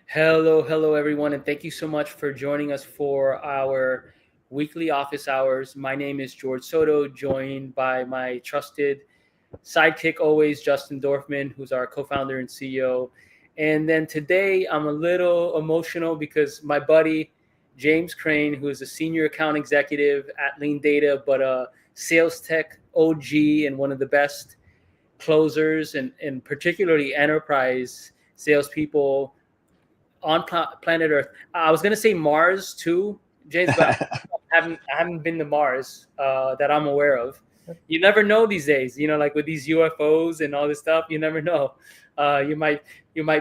Hello, everyone, and thank you so much for joining us for our weekly office hours. My name is George Soto, joined by my trusted sidekick always, Justin Dorfman, who's our co-founder and CEO. And then today, I'm a little emotional because my buddy James Crane, who is a senior account executive at Lean Data, but a sales tech OG and one of the best closers and particularly enterprise salespeople on planet Earth. I was gonna say Mars too, James, but I haven't been to Mars that I'm aware of. You never know these days, like with these UFOs and all this stuff. You never know. You might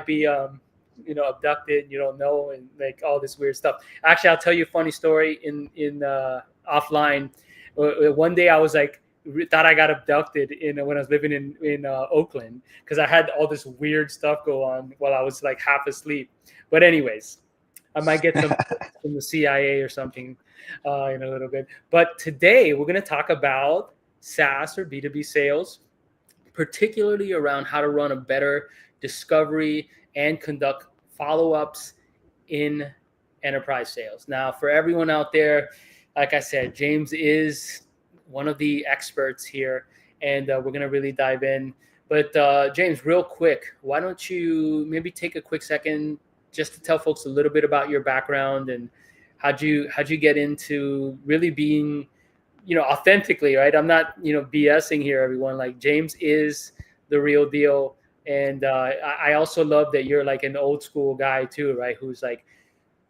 be abducted. You don't know, and like all this weird stuff. Actually, I'll tell you a funny story in offline. One day I was like thought I got abducted when I was living in Oakland because I had all this weird stuff go on while I was like half asleep. But anyways, I might get some from the CIA or something in a little bit. But today we're going to talk about SaaS or B2B sales, particularly around how to run a better discovery and conduct follow-ups in enterprise sales. Now, for everyone out there, like I said, James is one of the experts here, and we're going to really dive in. But James, real quick, why don't you maybe take a quick second just to tell folks a little bit about your background and how'd you get into really being, authentically, right? I'm not, BSing here, everyone. Like James is the real deal. And I also love that you're like an old school guy too, right? Who's like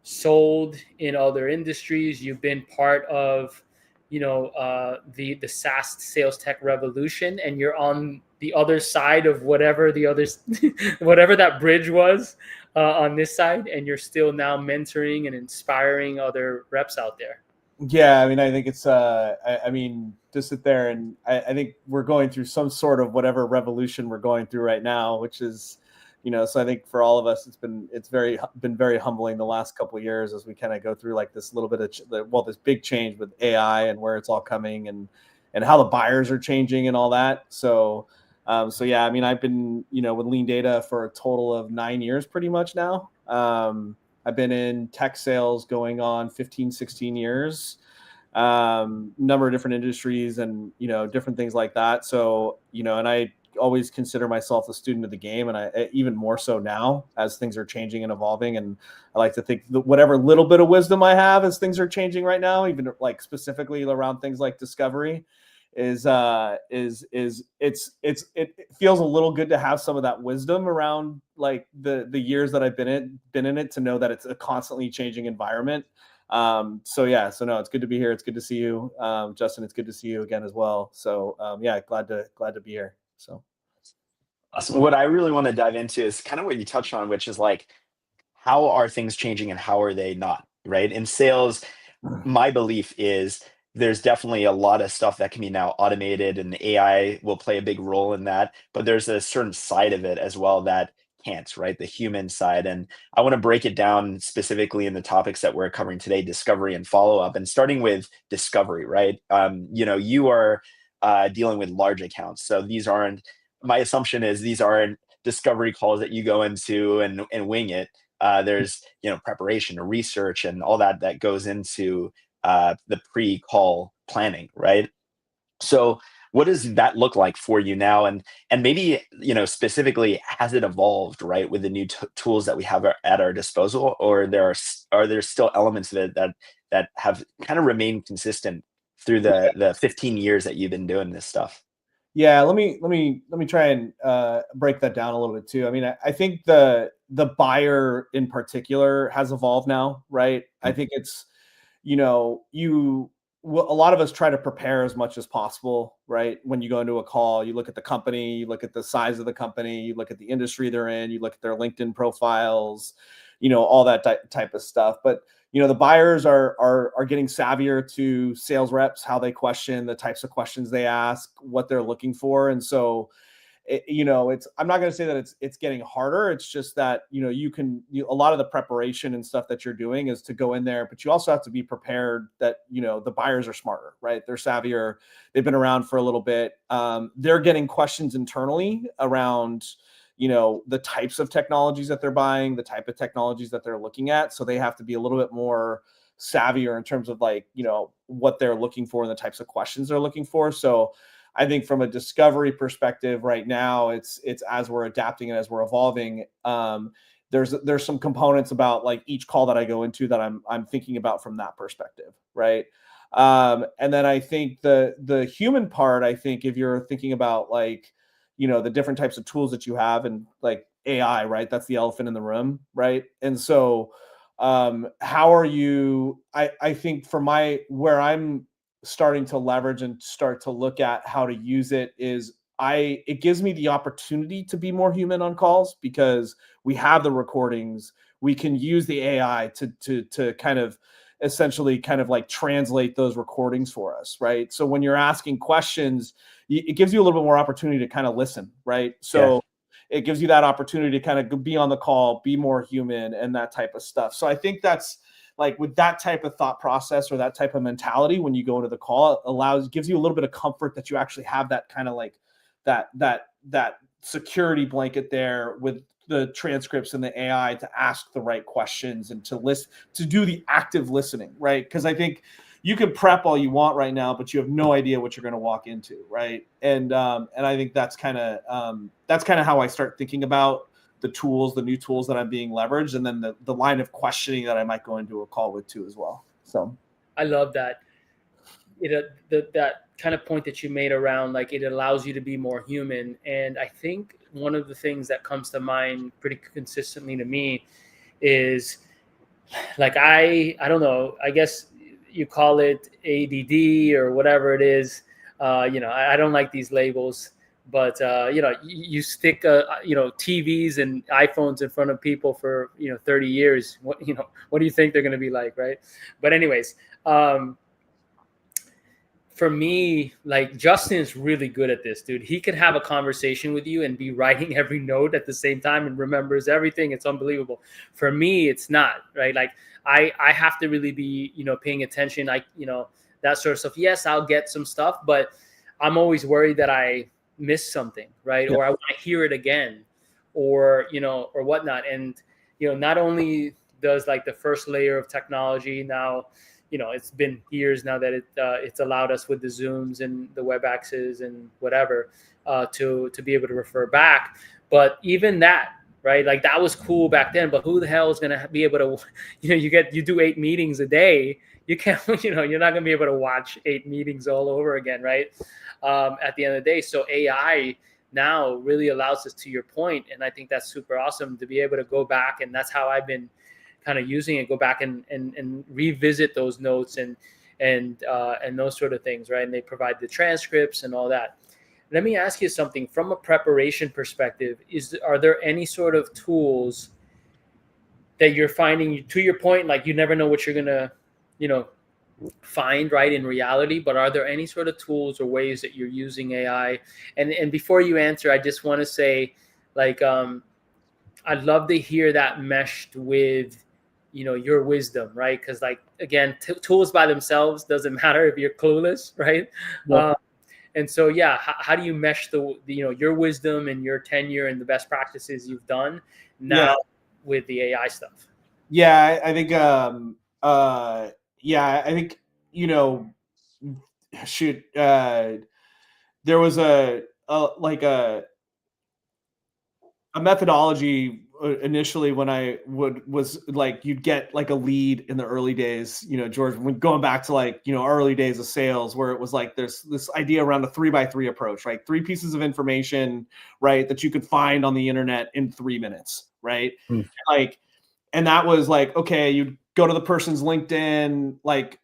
sold in other industries. You've been part of, the SaaS sales tech revolution, and you're on the other side of whatever the others, whatever that bridge was on this side, and you're still now mentoring and inspiring other reps out there. Yeah, I mean, I think it's I mean, to sit there and I think we're going through some sort of whatever revolution we're going through right now, which is, so I think for all of us, it's been very humbling the last couple of years as we kind of go through like this little bit of this big change with AI and where it's all coming and how the buyers are changing and all that. So yeah, I mean, I've been with Lean Data for a total of 9 years pretty much now. I've been in tech sales going on 15, 16 years, number of different industries and, different things like that. So, and I always consider myself a student of the game, and I even more so now as things are changing and evolving. And I like to think that whatever little bit of wisdom I have as things are changing right now, even like specifically around things like discovery, it feels a little good to have some of that wisdom around like the years that I've been in it, to know that it's a constantly changing environment. So no, it's good to be here. It's good to see you, Justin. It's good to see you again as well. So yeah, glad to be here. So awesome. What I really want to dive into is kind of what you touched on, which is like, how are things changing and how are they not, right? In sales, my belief is there's definitely a lot of stuff that can be now automated and AI will play a big role in that. But there's a certain side of it as well that can't, right? The human side. And I want to break it down specifically in the topics that we're covering today, discovery and follow up, and starting with discovery, right? You are dealing with large accounts. So my assumption is these aren't discovery calls that you go into and wing it. There's preparation or research and all that goes into the pre-call planning, right? So what does that look like for you now? And maybe specifically, has it evolved, right, with the new tools that we have at our disposal, or are there still elements of it that have kind of remained consistent through the 15 years that you've been doing this stuff? yeah, let me try and break that down a little bit too. I mean, I think the buyer in particular has evolved now, right? I think it's a lot of us try to prepare as much as possible, right? When you go into a call, you look at the company, you look at the size of the company, you look at the industry they're in, you look at their LinkedIn profiles, all that type of stuff. But the buyers are getting savvier to sales reps, how they question, the types of questions they ask, what they're looking for. And so I'm not going to say that it's getting harder. It's just that, a lot of the preparation and stuff that you're doing is to go in there, but you also have to be prepared that, the buyers are smarter, right? They're savvier. They've been around for a little bit. They're getting questions internally around, the types of technologies that they're buying, the type of technologies that they're looking at. So they have to be a little bit more savvier in terms of like, what they're looking for and the types of questions they're looking for. So I think from a discovery perspective right now, it's as we're adapting and as we're evolving, there's some components about like each call that I go into that I'm thinking about from that perspective, right? And then I think the human part, I think if you're thinking about like, the different types of tools that you have and like AI, right? That's the elephant in the room, right? And so how are you, I think for where I'm starting to leverage and start to look at how to use it is it gives me the opportunity to be more human on calls because we have the recordings. We can use the AI to kind of essentially kind of like translate those recordings for us, right? So when you're asking questions, it gives you a little bit more opportunity to kind of listen, right? So it gives you that opportunity to kind of be on the call, be more human, and that type of stuff. So I think that's like with that type of thought process or that type of mentality, when you go into the call, it gives you a little bit of comfort that you actually have that kind of like that security blanket there with the transcripts and the AI to ask the right questions and to do the active listening, right? Because I think you can prep all you want right now, but you have no idea what you're going to walk into, right? And I think that's kind of how I start thinking about the new tools that I'm being leveraged, and then the line of questioning that I might go into a call with too as well. So I love that. That kind of point that you made around like it allows you to be more human, and I think one of the things that comes to mind pretty consistently to me is like I don't know, I guess you call it ADD or whatever it is. I don't like these labels, but you stick TVs and iPhones in front of people for 30 years. What do you think they're going to be like, right? But anyways, for me, like Justin's really good at this, dude. He could have a conversation with you and be writing every note at the same time and remembers everything. It's unbelievable. For me, it's not, right? Like I have to really be, paying attention. That sort of stuff. Yes, I'll get some stuff, but I'm always worried that I miss something, right? Yeah. Or I want to hear it again or whatnot. And, not only does like the first layer of technology now, it's been years now that it's allowed us with the Zooms and the web access and whatever to be able to refer back. But even that, right? Like that was cool back then. But who the hell is going to be able to, you do 8 meetings a day. You can't, you're not going to be able to watch 8 meetings all over again, right? At the end of the day. So AI now really allows us, to your point, and I think that's super awesome to be able to go back, and that's how I've been kind of using it, go back and revisit those notes and those sort of things, right? And they provide the transcripts and all that. Let me ask you something from a preparation perspective. Are there any sort of tools that you're finding, to your point, like you never know what you're gonna, find, right, in reality, but are there any sort of tools or ways that you're using AI? And before you answer, I just want to say, like, I'd love to hear that meshed with your wisdom, right? Because like again, tools by themselves doesn't matter if you're clueless, right? Yep. And so how do you mesh the your wisdom and your tenure and the best practices you've done now with the AI stuff? Yeah, I think I think shoot there was a methodology initially when I was like, you'd get like a lead in the early days, George, when going back to like, early days of sales, where it was like, there's this idea around a 3x3 approach, right? 3 pieces of information, right, that you could find on the internet in 3 minutes, right? Like, and that was like, okay, you'd go to the person's LinkedIn, like,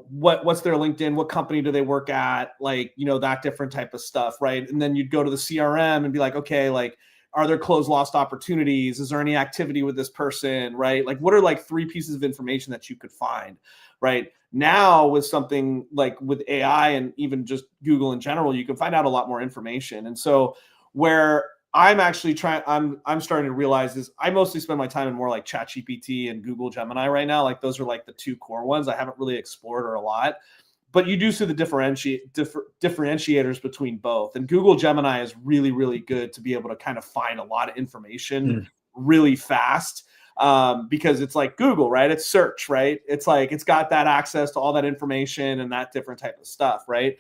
what's their LinkedIn? What company do they work at? Like, that different type of stuff, right? And then you'd go to the CRM and be like, okay, like, are there closed lost opportunities? Is there any activity with this person, right? Like, what are like 3 pieces of information that you could find, right? Now with something like with AI and even just Google in general, you can find out a lot more information. And so where I'm actually I'm starting to realize is I mostly spend my time in more like ChatGPT and Google Gemini right now. Like those are like the 2 core ones. I haven't really explored or a lot. but you do see the differentiators between both. And Google Gemini is really, really good to be able to kind of find a lot of information really fast, because it's like Google, right? It's search, right? It's like it's got that access to all that information and that different type of stuff, right?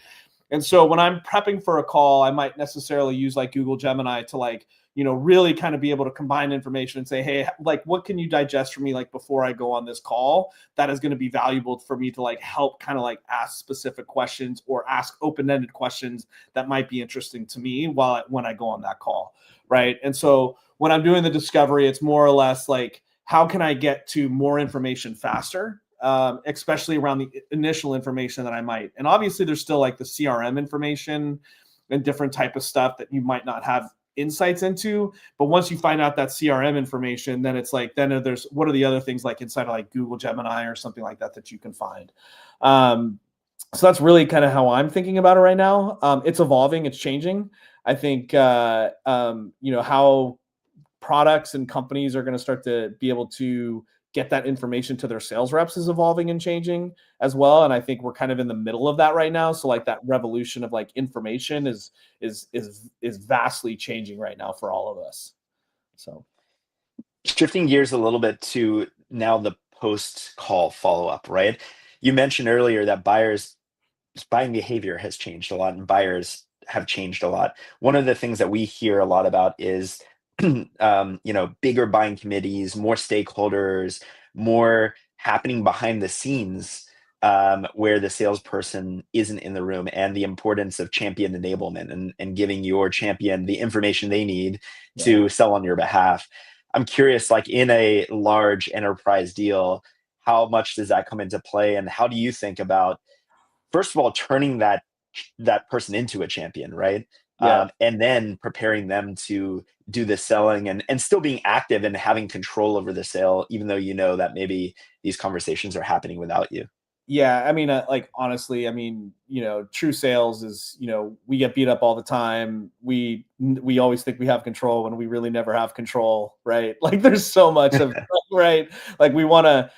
And so when I'm prepping for a call, I might necessarily use like Google Gemini to like, really kind of be able to combine information and say, hey, like, what can you digest for me, like, before I go on this call that is going to be valuable for me to like help kind of like ask specific questions or ask open-ended questions that might be interesting to me when I go on that call, right? And so when I'm doing the discovery, it's more or less like, how can I get to more information faster? Especially around the initial information that I might. And obviously there's still like the CRM information and different type of stuff that you might not have insights into. But once you find out that CRM information, then it's like, then there's, what are the other things like inside of like Google Gemini or something like that you can find. So that's really kind of how I'm thinking about it right now. It's evolving, it's changing. I think, how products and companies are going to start to be able to get that information to their sales reps is evolving and changing as well. And I think we're kind of in the middle of that right now. So like that revolution of like information is vastly changing right now for all of us. So shifting gears a little bit to now the post-call follow-up, right? You mentioned earlier that buying behavior has changed a lot and buyers have changed a lot. One of the things that we hear a lot about is bigger buying committees, more stakeholders, more happening behind the scenes, where the salesperson isn't in the room, and the importance of champion enablement and giving your champion the information they need to sell on your behalf. I'm curious, like in a large enterprise deal, how much does that come into play, and how do you think about, first of all, turning that person into a champion, right? And then preparing them to do the selling and still being active and having control over the sale, even though you know that maybe these conversations are happening without you. Yeah, I mean, like honestly, I mean, true sales is, we get beat up all the time. We always think we have control when we really never have control, right? Like there's so much of right. Like we want to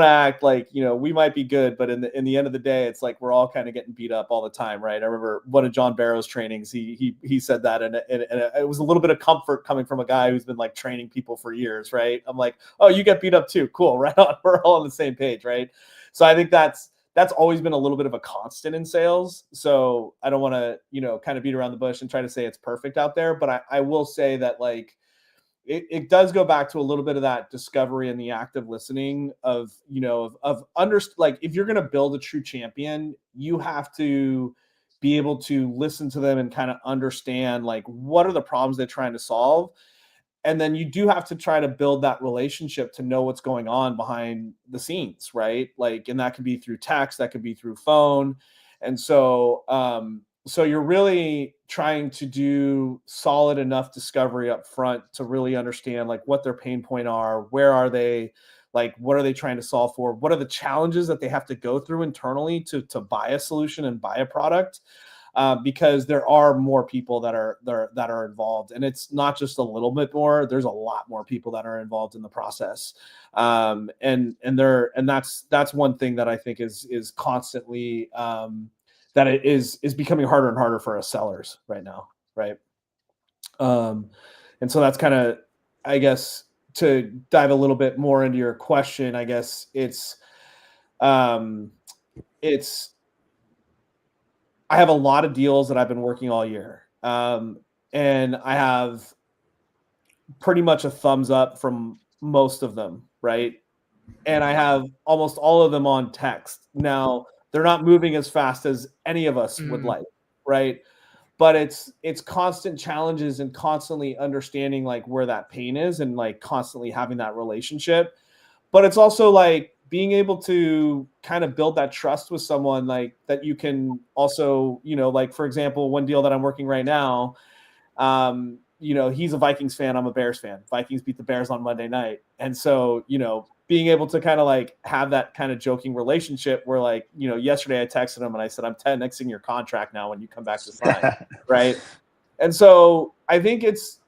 act like, we might be good, but in the end of the day, it's like we're all kind of getting beat up all the time, right? I remember one of John Barrow's trainings, he said that, and it was a little bit of comfort coming from a guy who's been like training people for years, right? I'm like, oh, you get beat up too, cool, right on, we're all on the same page, right? So I think that's always been a little bit of a constant in sales. So I don't want to, kind of beat around the bush and try to say it's perfect out there, but I will say that like, it does go back to a little bit of that discovery and the active listening of, like if you're going to build a true champion, you have to be able to listen to them and kind of understand like, what are the problems they're trying to solve? And then you do have to try to build that relationship to know what's going on behind the scenes, right? Like, and that could be through text, that could be through phone. And so, so you're really trying to do solid enough discovery up front to really understand like what their pain point are, where are they, like, what are they trying to solve for? What are the challenges that they have to go through internally to buy a solution and buy a product? Because there are more people that are involved, and it's not just a little bit more. There's a lot more people that are involved in the process, and that's one thing that I think is constantly that it is becoming harder and harder for us sellers right now, right? And so that's kind of, I guess, to dive a little bit more into your question. I guess it's I have a lot of deals that I've been working all year. And I have pretty much a thumbs up from most of them, right? And I have almost all of them on text. Now, they're not moving as fast as any of us would like, right? But it's constant challenges and constantly understanding like where that pain is and like constantly having that relationship. But it's also like being able to kind of build that trust with someone like that you can also, like for example, one deal that I'm working right now, he's a Vikings fan. I'm a Bears fan. Vikings beat the Bears on Monday night. And so, being able to kind of like have that kind of joking relationship where like, yesterday I texted him and I said, I'm 10xing your contract now when you come back to sign. Right. And so I think it's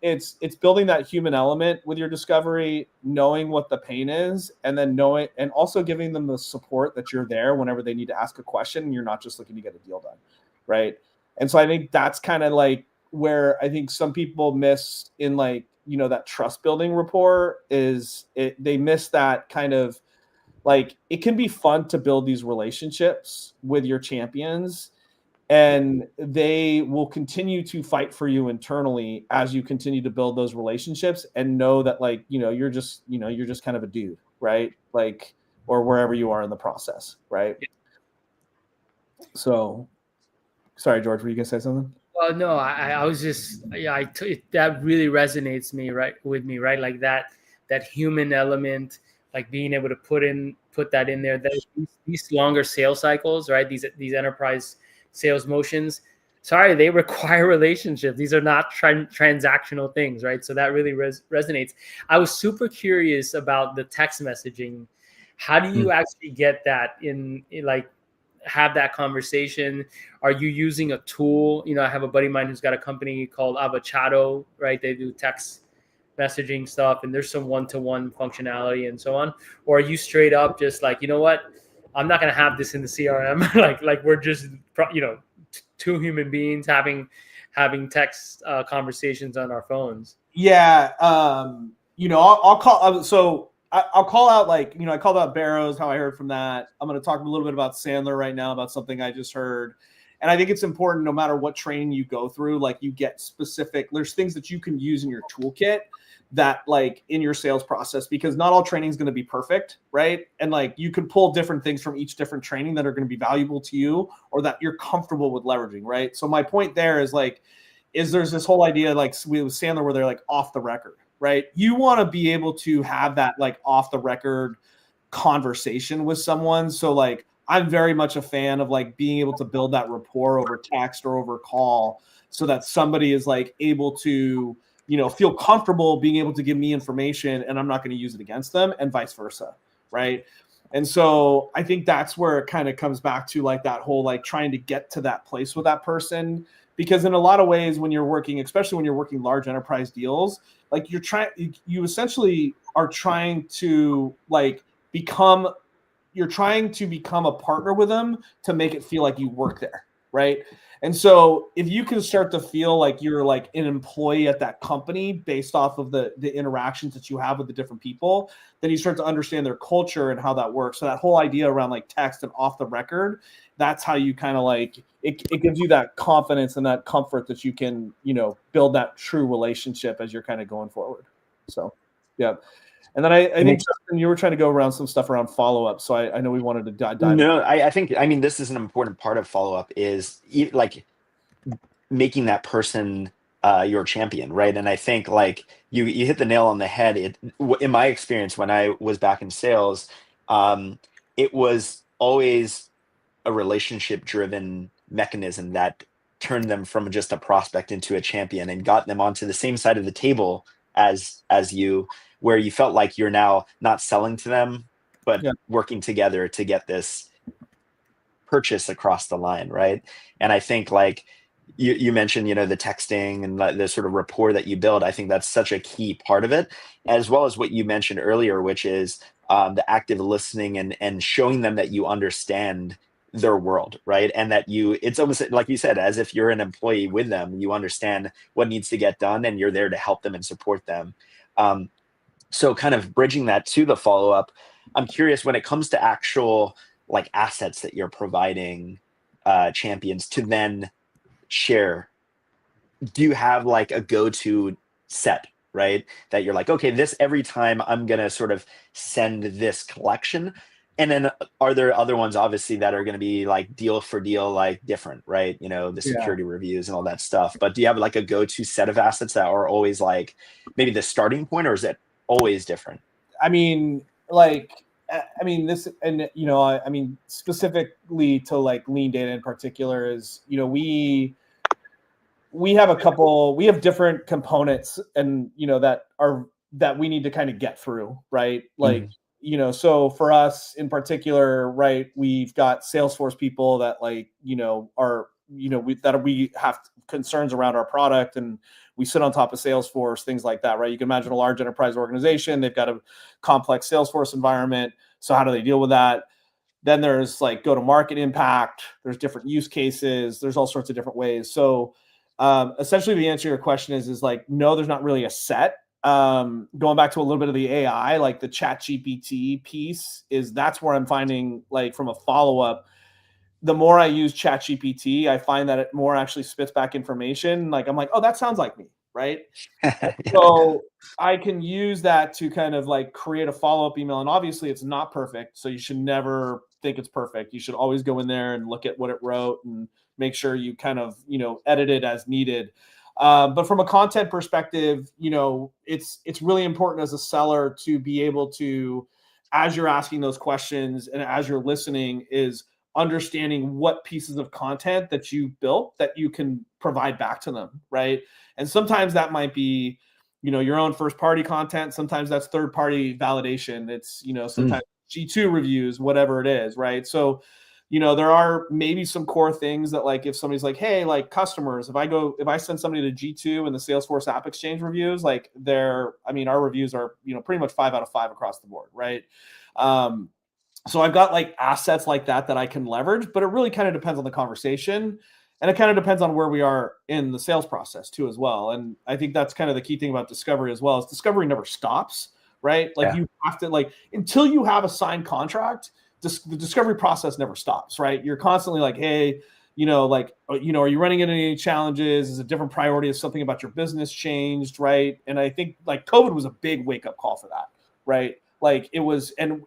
building that human element with your discovery, knowing what the pain is, and then knowing and also giving them the support that you're there whenever they need to ask a question and you're not just looking to get a deal done. Right. And so I think that's kind of like where I think some people miss in like, that trust building rapport is they miss that kind of like, it can be fun to build these relationships with your champions, and they will continue to fight for you internally as you continue to build those relationships, and know that like, you're just kind of a dude, right? Like, or wherever you are in the process. Right. So sorry, George, were you gonna say something? Well, no, I was just, yeah, that really resonates with me, right? Like that human element, like being able to put that in there. That these longer sales cycles, right? These enterprise sales motions, sorry, they require relationships. These are not transactional things, right? So that really resonates. I was super curious about the text messaging. How do you actually get that in like have that conversation? Are you using a tool? I have a buddy of mine who's got a company called Avocado, right? They do text messaging stuff, and there's some one-to-one functionality and so on. Or are you straight up just like, you know what, I'm not going to have this in the CRM. like we're just, two human beings having text conversations on our phones. Yeah. I'll call. So I'll call out, like, I called out Barrows, how I heard from that. I'm going to talk a little bit about Sandler right now, about something I just heard. And I think it's important, no matter what training you go through, like, you get specific, there's things that you can use in your toolkit that, like, in your sales process, because not all training is going to be perfect. Right. And like, you can pull different things from each different training that are going to be valuable to you, or that you're comfortable with leveraging. Right. So my point there is like, there's this whole idea, like with Sandler, where they're like off the record, right? You want to be able to have that like off the record conversation with someone. So like, I'm very much a fan of like being able to build that rapport over text or over call, so that somebody is like able to, feel comfortable being able to give me information, and I'm not going to use it against them, and vice versa. Right. And so I think that's where it kind of comes back to like that whole, like, trying to get to that place with that person. Because in a lot of ways, when you're working, especially when you're working large enterprise deals, like, you essentially are trying to like you're trying to become a partner with them to make it feel like you work there. Right. And so if you can start to feel like you're like an employee at that company based off of the interactions that you have with the different people, then you start to understand their culture and how that works. So that whole idea around like text and off the record, that's how you kind of like, it gives you that confidence and that comfort that you can, build that true relationship as you're kind of going forward. So, yeah. And then I think, Justin, you were trying to go around some stuff around follow-up. So I know we wanted to dive No, I think, this is an important part of follow-up, is like making that person your champion, right? And I think like you hit the nail on the head. In my experience, when I was back in sales, it was always a relationship-driven mechanism that turned them from just a prospect into a champion and got them onto the same side of the table as you, where you felt like you're now not selling to them, but working together to get this purchase across the line, right? And I think like you mentioned, the texting and the sort of rapport that you build. I think that's such a key part of it, as well as what you mentioned earlier, which is the active listening and showing them that you understand their world, right? And that it's almost like you said, as if you're an employee with them, you understand what needs to get done and you're there to help them and support them. So kind of bridging that to the follow-up, I'm curious, when it comes to actual like assets that you're providing champions to then share, do you have like a go-to set, right? That you're like, okay, this every time I'm going to sort of send this collection. And then are there other ones, obviously, that are going to be like deal for deal, like different, right? The security reviews and all that stuff. But do you have like a go-to set of assets that are always like maybe the starting point, or is it always different? I mean, this, and specifically to like lean data in particular is, we have different components, and that we need to kind of get through, right? Like, so for us in particular, right, we've got Salesforce people that like, we have concerns around our product, and we sit on top of Salesforce, things like that, right? You can imagine a large enterprise organization, they've got a complex Salesforce environment. So how do they deal with that? Then there's like go-to-market impact. There's different use cases. There's all sorts of different ways. So essentially the answer to your question is like, no, there's not really a set. Going back to a little bit of the AI, like the chat GPT piece that's where I'm finding, like, from a follow-up, the more I use chat GPT, I find that it more actually spits back information. Like, I'm like, oh, that sounds like me, right? Yeah. So I can use that to kind of like create a follow-up email. And obviously it's not perfect, so you should never think it's perfect. You should always go in there and look at what it wrote and make sure you kind of, edit it as needed. But from a content perspective, it's really important as a seller to be able to, as you're asking those questions and as you're listening, is understanding what pieces of content that you built that you can provide back to them, right? And sometimes that might be, your own first party content. Sometimes that's third party validation. It's, sometimes G2 reviews, whatever it is, right? So, there are maybe some core things that, like, if somebody's like, hey, like, customers, if I send somebody to G2 and the Salesforce App Exchange reviews, like, our reviews are, pretty much 5 out of 5 across the board, right? So I've got like assets like that I can leverage, but it really kind of depends on the conversation, and it kind of depends on where we are in the sales process too, as well. And I think that's kind of the key thing about discovery as well, is discovery never stops, right? Like, you have to, like, until you have a signed contract, the discovery process never stops, right? You're constantly like, hey, are you running into any challenges? Is a different priority? Is something about your business changed, right? And I think like COVID was a big wake up call for that, right? Like, it was, and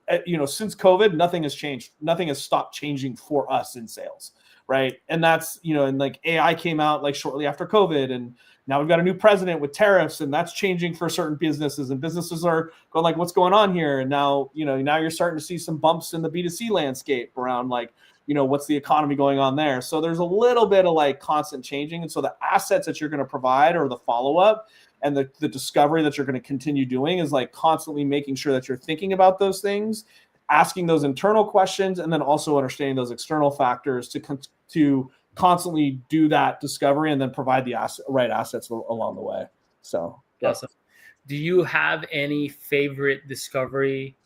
since COVID, nothing has changed. Nothing has stopped changing for us in sales, right? And that's, and like AI came out like shortly after COVID, and now we've got a new president with tariffs, and that's changing for certain businesses, and businesses are going like, what's going on here? And now, now you're starting to see some bumps in the B2C landscape around, like, what's the economy going on there? So there's a little bit of like constant changing. And so the assets that you're going to provide, or the follow-up, and the discovery that you're going to continue doing, is like constantly making sure that you're thinking about those things, asking those internal questions, and then also understanding those external factors to constantly do that discovery and then provide the right assets along the way. So, yeah. Awesome. Do you have any favorite discovery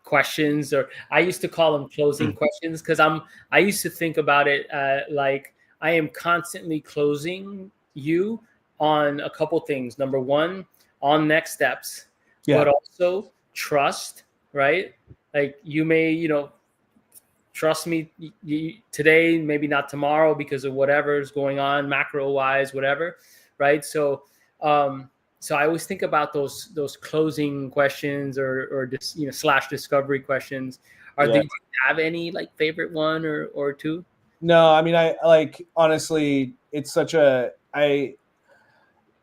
questions? Or I used to call them closing questions, because I used to think about it like I am constantly closing you on a couple things. Number one, on next steps, but also trust, right? Like, you may, trust me today, maybe not tomorrow, because of whatever is going on macro wise, whatever, right? So so I always think about those closing questions, or slash discovery questions. Do you have any like favorite one or two? No, I like, honestly, it's such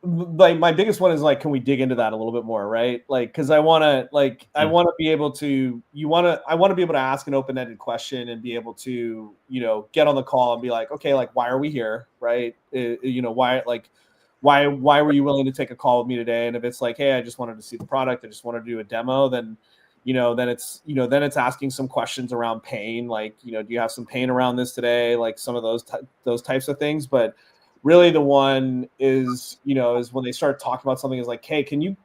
my biggest one is like, can we dig into that a little bit more, right? Like, because I want to be able to ask an open-ended question and be able to, get on the call and be like, okay, like, why are we here, right? Why were you willing to take a call with me today? And if it's like, hey, I just wanted to see the product, I just wanted to do a demo, then it's asking some questions around pain, like, do you have some pain around this today? Like, some of those types of things. But really the one is when they start talking about something, is like, hey, can you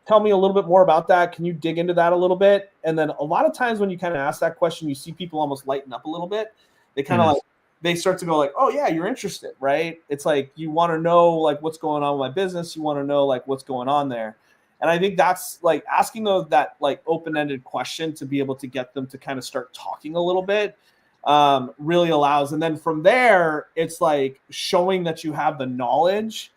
tell me a little bit more about that? Can you dig into that a little bit? And then a lot of times when you kind of ask that question, you see people almost lighten up a little bit. They kind of like, they start to go like, oh yeah, you're interested, right? It's like, you want to know like what's going on with my business. You want to know like what's going on there. And I think that's like asking that like open-ended question to be able to get them to kind of start talking a little bit, really allows. And then from there, it's like showing that you have the knowledge,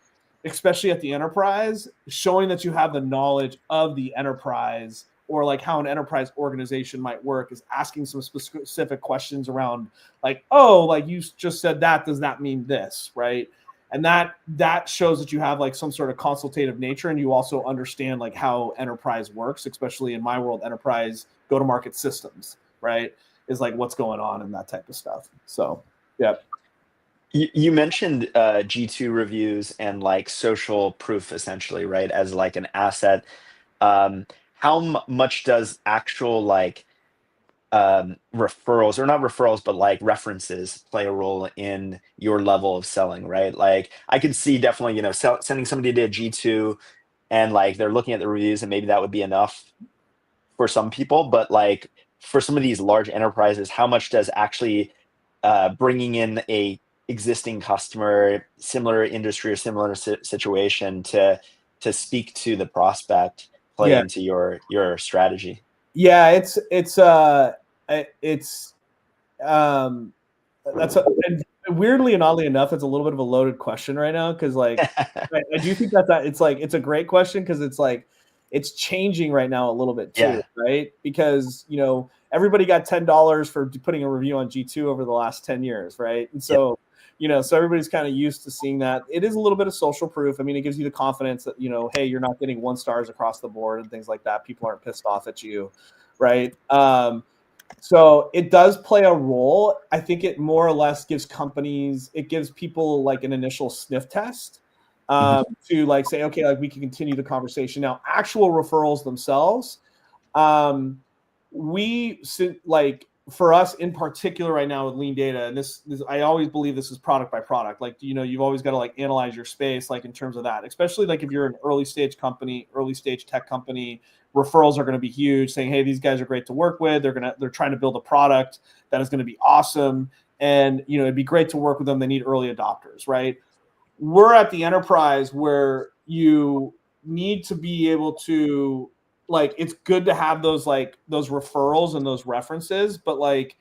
especially at the enterprise, showing that you have the knowledge of the enterprise, or like how an enterprise organization might work, is asking some specific questions around like, oh, like, you just said that, does that mean this, right? And that shows that you have like some sort of consultative nature, and you also understand like how enterprise works, especially in my world, enterprise go-to-market systems, right? Is like what's going on and that type of stuff. So, yeah. You mentioned G2 reviews and like social proof, essentially, right, as like an asset. How much does actual like referrals, or not referrals, but like references play a role in your level of selling, right? Like I could see definitely, sending somebody to a G2 and like they're looking at the reviews and maybe that would be enough for some people, but like for some of these large enterprises, how much does actually bringing in a existing customer, similar industry or similar situation to speak to the prospect play Yeah. into your strategy? Yeah, it's and weirdly and oddly enough, it's a little bit of a loaded question right now because like I do think that it's a great question because it's like it's changing right now a little bit too, Yeah. right? Because everybody got $10 for putting a review on G2 over the last 10 years, right? And so so everybody's kind of used to seeing that. It is a little bit of social proof. I mean, it gives you the confidence that hey, you're not getting 1 stars across the board and things like that. People aren't pissed off at you, right? So it does play a role. I think it more or less gives people like an initial sniff test to like say, okay, like we can continue the conversation. Now, actual referrals themselves, like for us in particular right now with lean data, and this I always believe this is product by product. Like, you've always got to like analyze your space, like in terms of that, especially like if you're an early stage tech company, referrals are going to be huge, saying, hey, these guys are great to work with. They're trying to build a product that is going to be awesome. And, it'd be great to work with them. They need early adopters, right? We're at the enterprise where you need to be able to, like, it's good to have those referrals and those references, but like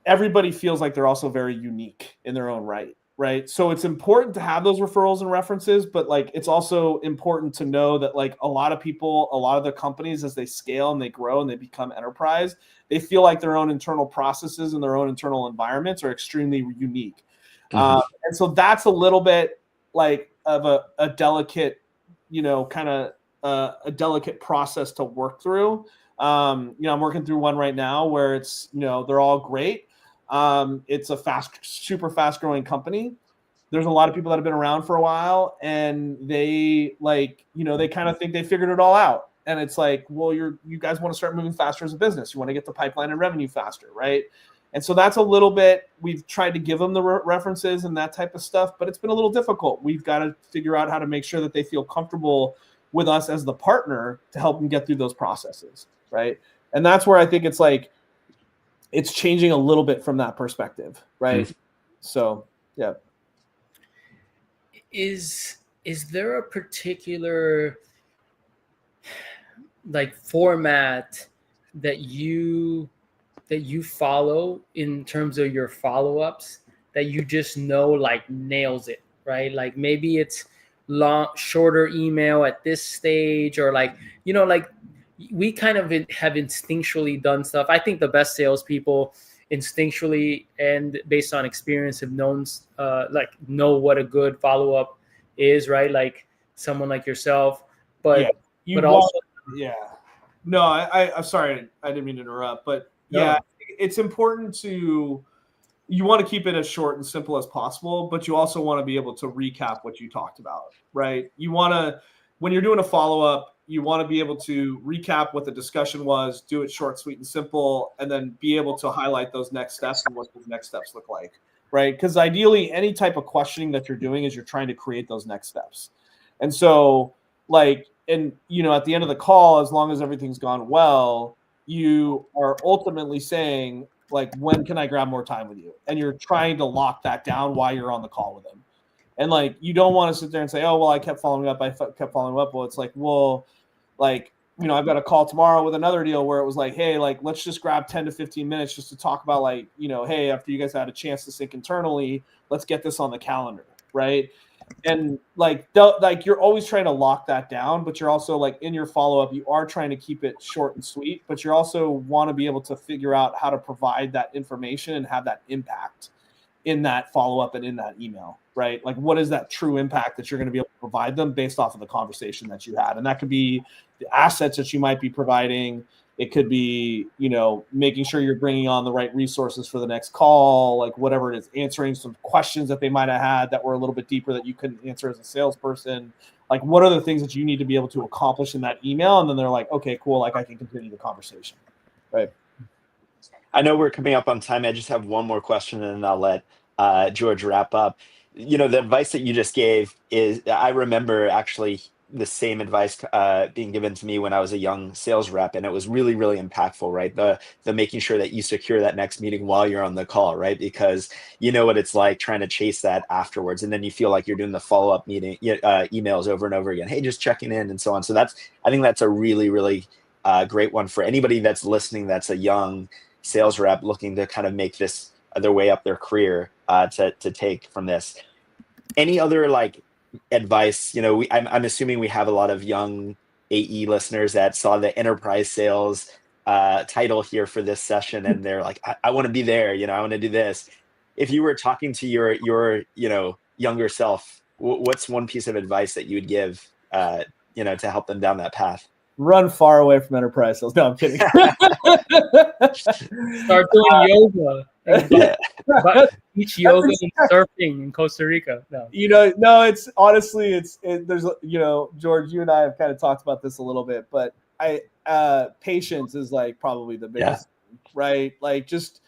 everybody feels like they're also very unique in their own right. Right. So it's important to have those referrals and references, but like it's also important to know that like a lot of the companies, as they scale and they grow and they become enterprise, they feel like their own internal processes and their own internal environments are extremely unique. And so that's a little bit like of a delicate, kind of a delicate process to work through. I'm working through one right now where it's, they're all great. It's a super fast growing company. There's a lot of people that have been around for a while and they they kind of think they figured it all out. And it's like, well, you guys want to start moving faster as a business. You want to get the pipeline and revenue faster, right? And so that's a little bit, we've tried to give them the references and that type of stuff, but it's been a little difficult. We've got to figure out how to make sure that they feel comfortable with us as the partner to help them get through those processes, right? And that's where I think it's like, it's changing a little bit from that perspective, right? So, yeah. Is there a particular like format that you follow in terms of your follow-ups that you just know like nails it, right? Like maybe it's shorter email at this stage, or like like we kind of have instinctually done stuff. I think the best salespeople instinctually and based on experience have known know what a good follow-up is, right? Like someone like yourself, but also no, I'm sorry, I didn't mean to interrupt, but yeah, it's important you want to keep it as short and simple as possible, but you also want to be able to recap what you talked about, right? You want to, when you're doing a follow-up, you want to be able to recap what the discussion was, do it short, sweet, and simple, and then be able to highlight those next steps and what those next steps look like, right? Because ideally, any type of questioning that you're doing is you're trying to create those next steps. And so, at the end of the call, as long as everything's gone well, you are ultimately saying, like, when can I grab more time with you? And you're trying to lock that down while you're on the call with them. And like, you don't want to sit there and say, oh, well, I kept following up. Well, it's like, well, like, I've got a call tomorrow with another deal where it was like, hey, like, let's just grab 10 to 15 minutes just to talk about like, hey, after you guys had a chance to sync internally, let's get this on the calendar. Right. And like you're always trying to lock that down, but you're also like in your follow-up, you are trying to keep it short and sweet, but you also want to be able to figure out how to provide that information and have that impact in that follow-up and in that email, right? Like, what is that true impact that you're going to be able to provide them based off of the conversation that you had? And that could be the assets that you might be providing. It could be, making sure you're bringing on the right resources for the next call, like whatever it is, answering some questions that they might have had that were a little bit deeper that you couldn't answer as a salesperson. Like, what are the things that you need to be able to accomplish in that email? And then they're like, okay, cool. Like, I can continue the conversation. Right. I know we're coming up on time. I just have one more question, and then I'll let George wrap up. The advice that you just gave is, I remember actually the same advice being given to me when I was a young sales rep, and it was really, really impactful, right? The making sure that you secure that next meeting while you're on the call, right? Because you know what it's like trying to chase that afterwards, and then you feel like you're doing the follow-up meeting emails over and over again. Hey, just checking in and so on. So I think that's a really, really great one for anybody that's listening. That's a young sales rep looking to kind of make this their way up their career to take from this. Any other like advice? I'm assuming we have a lot of young AE listeners that saw the enterprise sales title here for this session, and they're like, I want to be there. I want to do this. If you were talking to your younger self, what's one piece of advice that you would give to help them down that path? Run far away from enterprise sales. No, I'm kidding. Start doing yoga. Teach yoga and surfing in Costa Rica. No, it's honestly, there's, George, you and I have kind of talked about this a little bit, but patience is like probably the biggest, right? Like just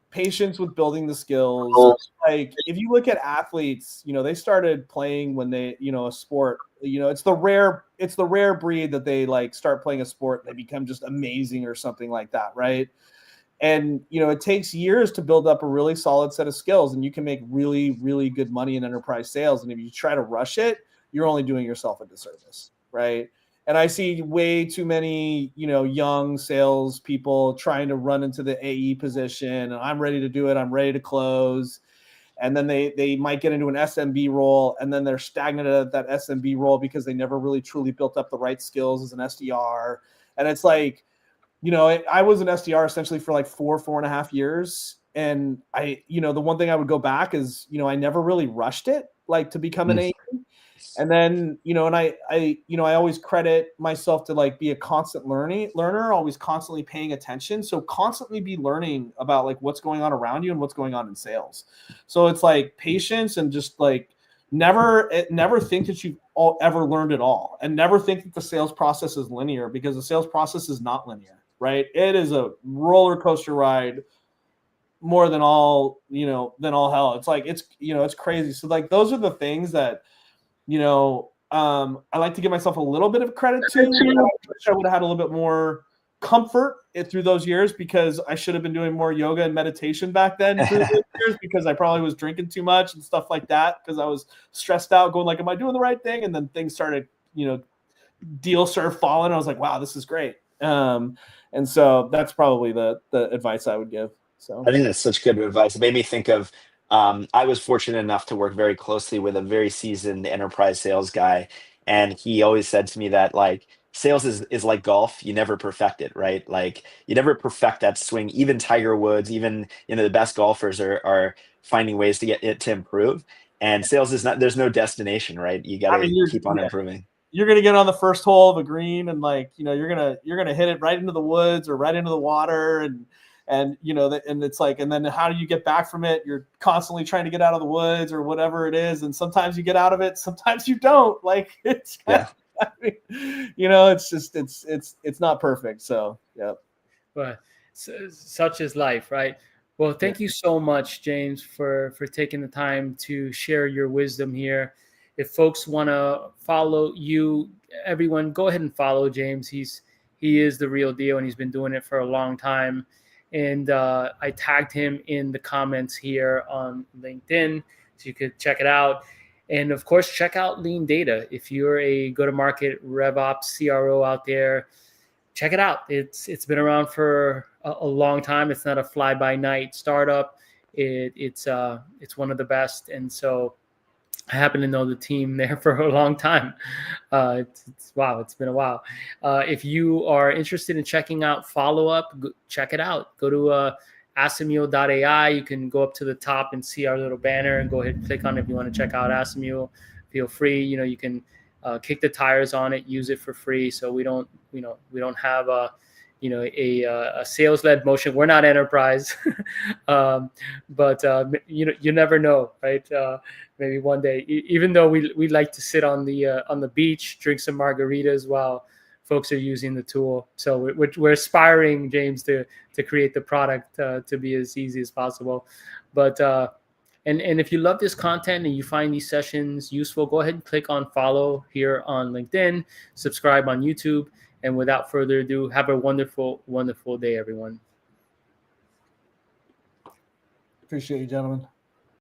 patience with building the skills. Like if you look at athletes, they started playing when they, a sport, it's the rare breed that they like start playing a sport, they become just amazing or something like that, right? And it takes years to build up a really solid set of skills, and you can make really, really good money in enterprise sales. And if you try to rush it, you're only doing yourself a disservice, right? And I see way too many, young sales people trying to run into the AE position, and I'm ready to do it. I'm ready to close. And then they might get into an SMB role, and then they're stagnant at that SMB role because they never really truly built up the right skills as an SDR. And it's like, I was an SDR essentially for like 4.5 years. And the one thing I would go back is, I never really rushed it, like to become an AE. And then, and I always credit myself to like be a constant learner, always constantly paying attention. So constantly be learning about like what's going on around you and what's going on in sales. So it's like patience and just like never think that you've ever learned it all, and never think that the sales process is linear, because the sales process is not linear, right? It is a roller coaster ride more than all hell. It's like, it's crazy. So like, those are the things that, I like to give myself a little bit of credit to. I wish I would have had a little bit more comfort through those years, because I should have been doing more yoga and meditation back then through those years, because I probably was drinking too much and stuff like that, because I was stressed out going like, am I doing the right thing? And then things started, deal started falling. I was like, wow, this is great. And so that's probably the advice I would give. So I think that's such good advice. It made me think of, I was fortunate enough to work very closely with a very seasoned enterprise sales guy. And he always said to me that like sales is like golf. You never perfect it, right? Like you never perfect that swing. Even Tiger Woods, even, the best golfers are finding ways to get it to improve. And sales is not, there's no destination, right? You got to keep on improving. You're going to get on the first hole of a green, and like, you're going to hit it right into the woods or right into the water. And it's like, and then how do you get back from it? You're constantly trying to get out of the woods or whatever it is. And sometimes you get out of it, sometimes you don't. Like it's, it's just, it's not perfect. So, yeah. But such is life, right? Well, thank you so much, James, for taking the time to share your wisdom here. If folks want to follow you, everyone, go ahead and follow James. He is the real deal, and he's been doing it for a long time. And I tagged him in the comments here on LinkedIn, so you could check it out. And of course, check out Lean Data. If you're a go-to-market RevOps CRO out there, check it out. It's been around for a long time. It's not a fly-by-night startup. It's one of the best. And so I happen to know the team there for a long time. Wow, it's been a while. If you are interested in checking out follow-up, check it out. Go to AssetMule.ai. You can go up to the top and see our little banner and go ahead and click on it if you want to check out AssetMule. Feel free. You can kick the tires on it, use it for free. So we don't have a sales-led motion. We're not enterprise, but you never know, right? Maybe one day, even though we like to sit on the beach, drink some margaritas while folks are using the tool. So we're aspiring, James, to create the product to be as easy as possible. But and if you love this content and you find these sessions useful, go ahead and click on follow here on LinkedIn, subscribe on YouTube, and without further ado, have a wonderful, wonderful day, everyone. Appreciate you, gentlemen.